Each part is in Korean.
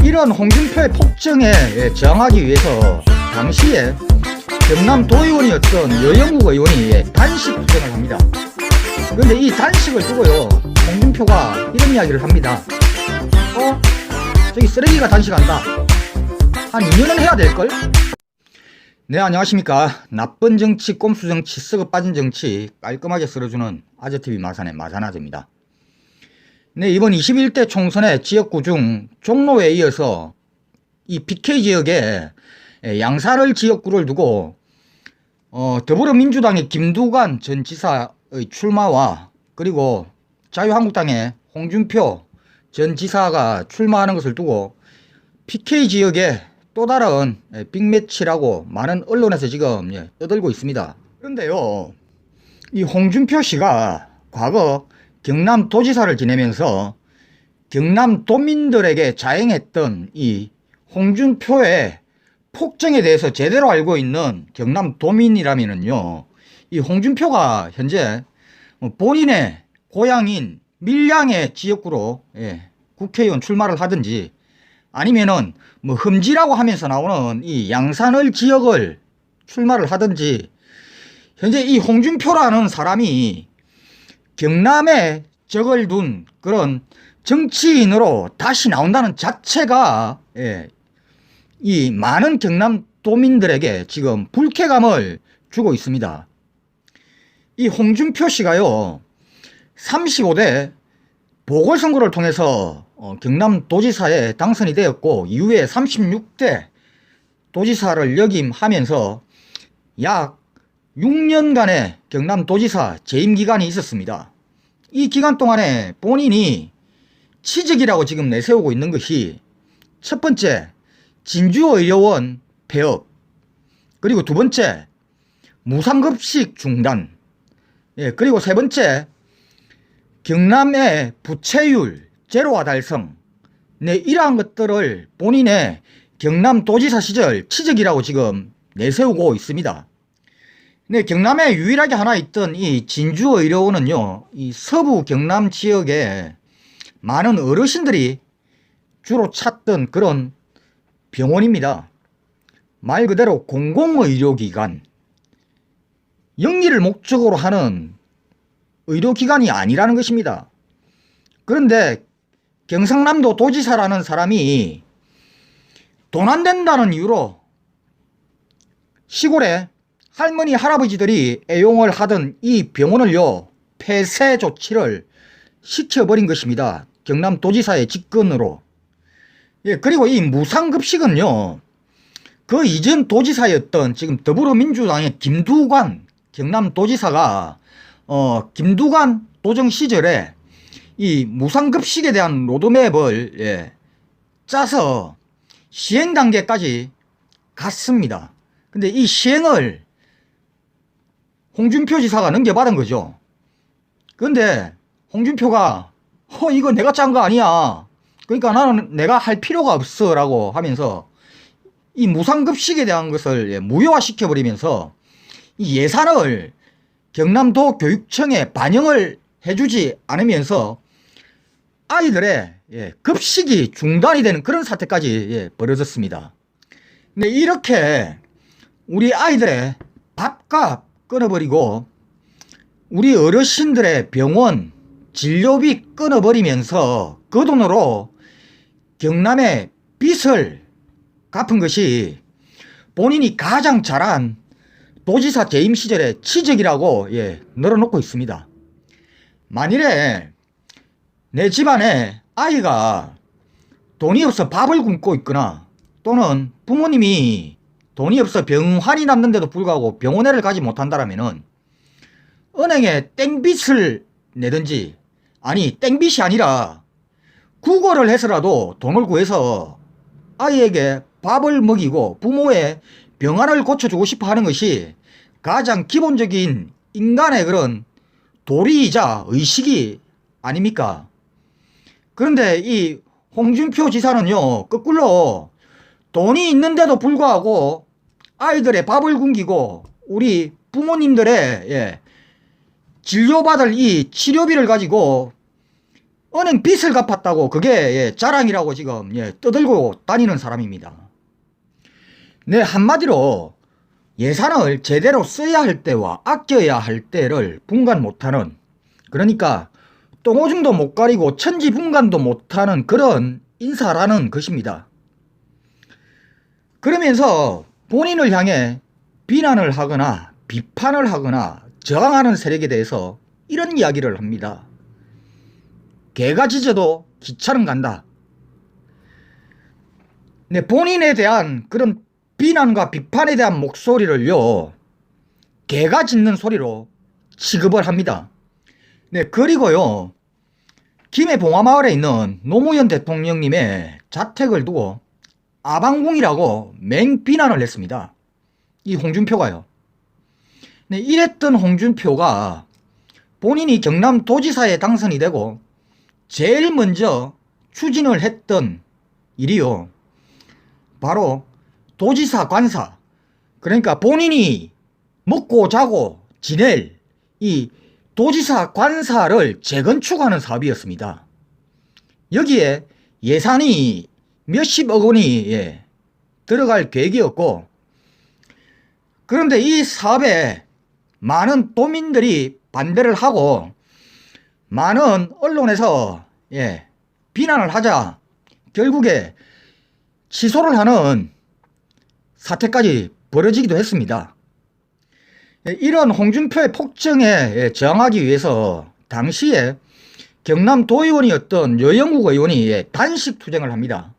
이런 홍준표의 폭정에 저항하기 위해서 당시에 경남 도의원이었던 여영욱 의원이 단식 투쟁을 합니다. 그런데 이 단식을 두고요, 홍준표가 이런 이야기를 합니다. 저기 쓰레기가 단식한다. 한 2년은 해야 될걸? 네, 안녕하십니까. 나쁜 정치, 꼼수 정치, 썩어 빠진 정치 깔끔하게 쓸어주는 아재TV 마산의 마산아재입니다. 네, 이번 21대 총선의 지역구 중 종로에 이어서 이 BK 지역에 양사를 지역구를 두고 더불어민주당의 김두관 전 지사의 출마와 그리고 자유한국당의 홍준표 전 지사가 출마하는 것을 두고 BK 지역에 또 다른 빅매치라고 많은 언론에서 지금 떠들고 있습니다. 그런데요, 이 홍준표 씨가 과거 경남도지사를 지내면서 경남도민들에게 자행했던 이 홍준표의 폭정에 대해서 제대로 알고 있는 경남도민이라면은요, 이 홍준표가 현재 본인의 고향인 밀양의 지역구로 국회의원 출마를 하든지 아니면은 뭐 흠지라고 하면서 나오는 이 양산을 지역을 출마를 하든지, 현재 이 홍준표라는 사람이 경남에 적을 둔 그런 정치인으로 다시 나온다는 자체가 이 많은 경남도민들에게 지금 불쾌감을 주고 있습니다. 이 홍준표 씨가요, 35대 보궐선거를 통해서 경남도지사에 당선이 되었고 이후에 36대 도지사를 역임하면서 약 6년간의 경남도지사 재임기간이 있었습니다. 이 기간 동안에 본인이 치적이라고 지금 내세우고 있는 것이, 첫 번째 진주의료원 폐업, 그리고 두 번째 무상급식 중단, 그리고 세 번째 경남의 부채율 제로화 달성, 이러한 것들을 본인의 경남도지사 시절 치적이라고 지금 내세우고 있습니다. 경남에 유일하게 하나 있던 이 진주의료원은요, 이 서부 경남 지역에 많은 어르신들이 주로 찾던 그런 병원입니다. 말 그대로 공공의료기관, 영리를 목적으로 하는 의료기관이 아니라는 것입니다. 그런데 경상남도 도지사라는 사람이 돈 안 된다는 이유로 시골에 할머니 할아버지들이 애용을 하던 이 병원을요, 폐쇄 조치를 시켜버린 것입니다. 경남도지사의 직권으로. 그리고 이 무상급식은요, 그 이전 도지사였던 지금 더불어민주당의 김두관 경남도지사가 김두관 도정 시절에 이 무상급식에 대한 로드맵을 짜서 시행 단계까지 갔습니다. 근데 이 시행을 홍준표 지사가 넘겨받은 거죠. 그런데 홍준표가 이거 내가 짠 거 아니야, 그러니까 나는 내가 할 필요가 없어 라고 하면서 이 무상급식에 대한 것을 무효화시켜 버리면서 이 예산을 경남도 교육청에 반영을 해주지 않으면서 아이들의 급식이 중단이 되는 그런 사태까지 벌어졌습니다. 근데 이렇게 우리 아이들의 밥값 끊어버리고 우리 어르신들의 병원 진료비 끊어버리면서 그 돈으로 경남의 빚을 갚은 것이 본인이 가장 잘한 도지사 재임 시절의 치적이라고 늘어놓고 있습니다. 만일에 내 집안에 아이가 돈이 없어 밥을 굶고 있거나, 또는 부모님이 돈이 없어 병환이 났는데도 불구하고 병원에를 가지 못한다라면은 은행에 땡빚을 내든지, 아니 땡빚이 아니라 구걸을 해서라도 돈을 구해서 아이에게 밥을 먹이고 부모의 병환을 고쳐주고 싶어 하는 것이 가장 기본적인 인간의 그런 도리이자 의식이 아닙니까? 그런데 이 홍준표 지사는요, 거꾸로 돈이 있는데도 불구하고 아이들의 밥을 굶기고 우리 부모님들의 진료받을 이 치료비를 가지고 은행 빚을 갚았다고 그게 자랑이라고 지금 떠들고 다니는 사람입니다. 네, 한마디로 예산을 제대로 써야 할 때와 아껴야 할 때를 분간 못하는, 그러니까 똥오줌도 못 가리고 천지분간도 못하는 그런 인사라는 것입니다. 그러면서 본인을 향해 비난을 하거나 비판을 하거나 저항하는 세력에 대해서 이런 이야기를 합니다. 개가 짖어도 기차는 간다. 네, 본인에 대한 그런 비난과 비판에 대한 목소리를요, 개가 짖는 소리로 취급을 합니다. 네, 그리고요, 김해 봉화마을에 있는 노무현 대통령님의 자택을 두고 아방궁이라고 맹비난을 했습니다. 이 홍준표가요. 네, 이랬던 홍준표가 본인이 경남도지사에 당선이 되고 제일 먼저 추진을 했던 일이요, 바로 도지사 관사, 그러니까 본인이 먹고 자고 지낼 이 도지사 관사를 재건축하는 사업이었습니다. 여기에 예산이 몇십억 원이 들어갈 계획이었고, 그런데 이 사업에 많은 도민들이 반대를 하고 많은 언론에서 비난을 하자 결국에 취소를 하는 사태까지 벌어지기도 했습니다. 이런 홍준표의 폭정에 저항하기 위해서 당시에 경남 도의원이었던 여영국 의원이 단식 투쟁을 합니다.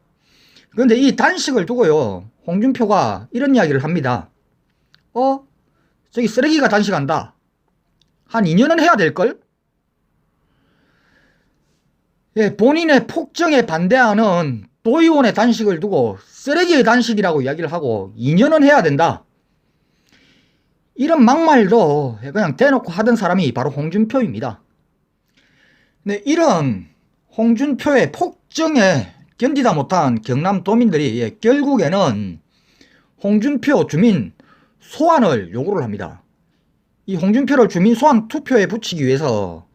그런데 이 단식을 두고요, 홍준표가 이런 이야기를 합니다. 저기 쓰레기가 단식한다. 한 2년은 해야 될걸? 본인의 폭정에 반대하는 도의원의 단식을 두고 쓰레기의 단식이라고 이야기를 하고 2년은 해야 된다. 이런 막말도 그냥 대놓고 하던 사람이 바로 홍준표입니다. 네, 이런 홍준표의 폭정에 견디다 못한 경남 도민들이 결국에는 홍준표 주민 소환을 요구를 합니다. 이 홍준표를 주민 소환 투표에 붙이기 위해서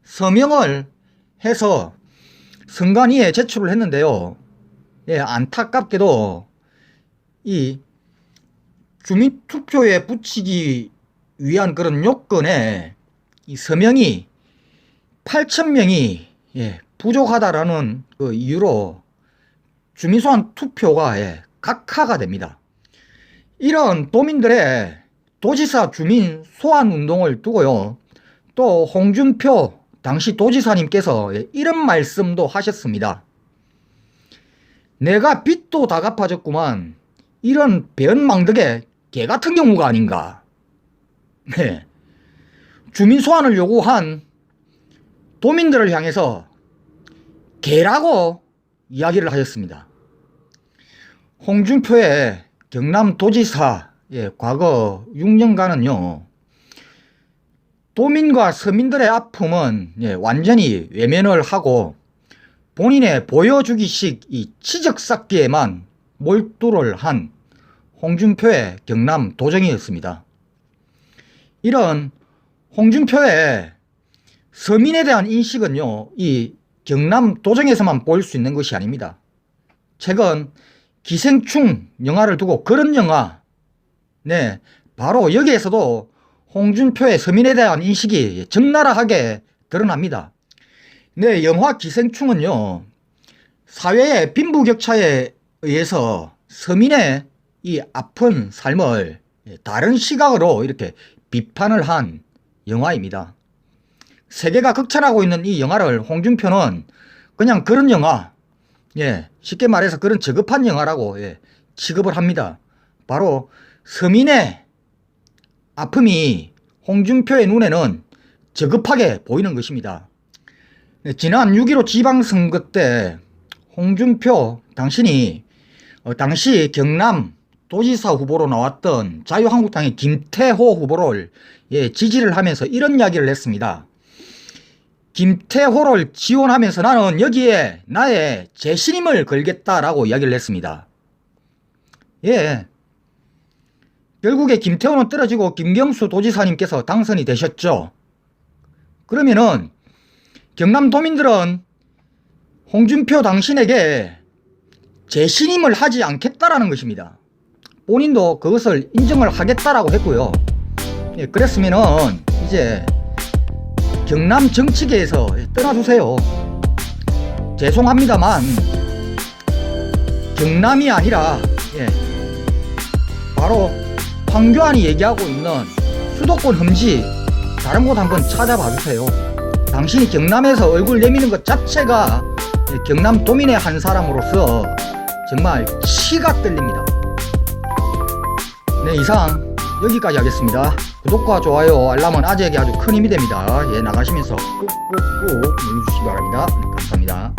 서명을 해서 선관위에 제출을 했는데요. 안타깝게도 이 주민투표에 붙이기 위한 그런 요건에 이 서명이 8,000명이 부족하다라는 그 이유로 주민소환 투표가 각하가 됩니다. 이런 도민들의 도지사 주민 소환 운동을 두고요, 또 홍준표 당시 도지사님께서 이런 말씀도 하셨습니다. 내가 빚도 다 갚아줬구만. 이런 배은망덕의 개같은 경우가 아닌가. 네. 주민 소환을 요구한 도민들을 향해서 개라고 이야기를 하셨습니다. 홍준표의 경남도지사 과거 6년간은요, 도민과 서민들의 아픔은 완전히 외면을 하고 본인의 보여주기식 이 치적 쌓기에만 몰두를 한 홍준표의 경남 도정이었습니다. 이런 홍준표의 서민에 대한 인식은요, 이 경남 도정에서만 볼 수 있는 것이 아닙니다. 최근 기생충 영화를 두고 그런 영화, 바로 여기에서도 홍준표의 서민에 대한 인식이 적나라하게 드러납니다. 영화 기생충은요, 사회의 빈부격차에 의해서 서민의 이 아픈 삶을 다른 시각으로 이렇게 비판을 한 영화입니다. 세계가 극찬하고 있는 이 영화를 홍준표는 그냥 그런 영화, 쉽게 말해서 그런 저급한 영화라고 취급을 합니다. 바로 서민의 아픔이 홍준표의 눈에는 저급하게 보이는 것입니다. 지난 6.15 지방선거 때 홍준표 당신이 당시 경남 도지사 후보로 나왔던 자유한국당의 김태호 후보를 지지를 하면서 이런 이야기를 했습니다. 김태호를 지원하면서 나는 여기에 나의 재신임을 걸겠다라고 이야기를 했습니다. 결국에 김태호는 떨어지고 김경수 도지사님께서 당선이 되셨죠. 그러면은 경남도민들은 홍준표 당신에게 재신임을 하지 않겠다라는 것입니다. 본인도 그것을 인정을 하겠다라고 했고요. 예, 그랬으면은 이제 경남 정치계에서 떠나주세요. 죄송합니다만 경남이 아니라 바로 황교안이 얘기하고 있는 수도권 험지 다른 곳 한번 찾아봐 주세요. 당신이 경남에서 얼굴 내미는 것 자체가 경남도민의 한 사람으로서 정말 치가 떨립니다. 네, 이상 여기까지 하겠습니다. 구독과 좋아요, 알람은 아재에게 아주 큰 힘이 됩니다. 예, 나가시면서 꾹꾹꾹 눌러주시기 바랍니다. 감사합니다.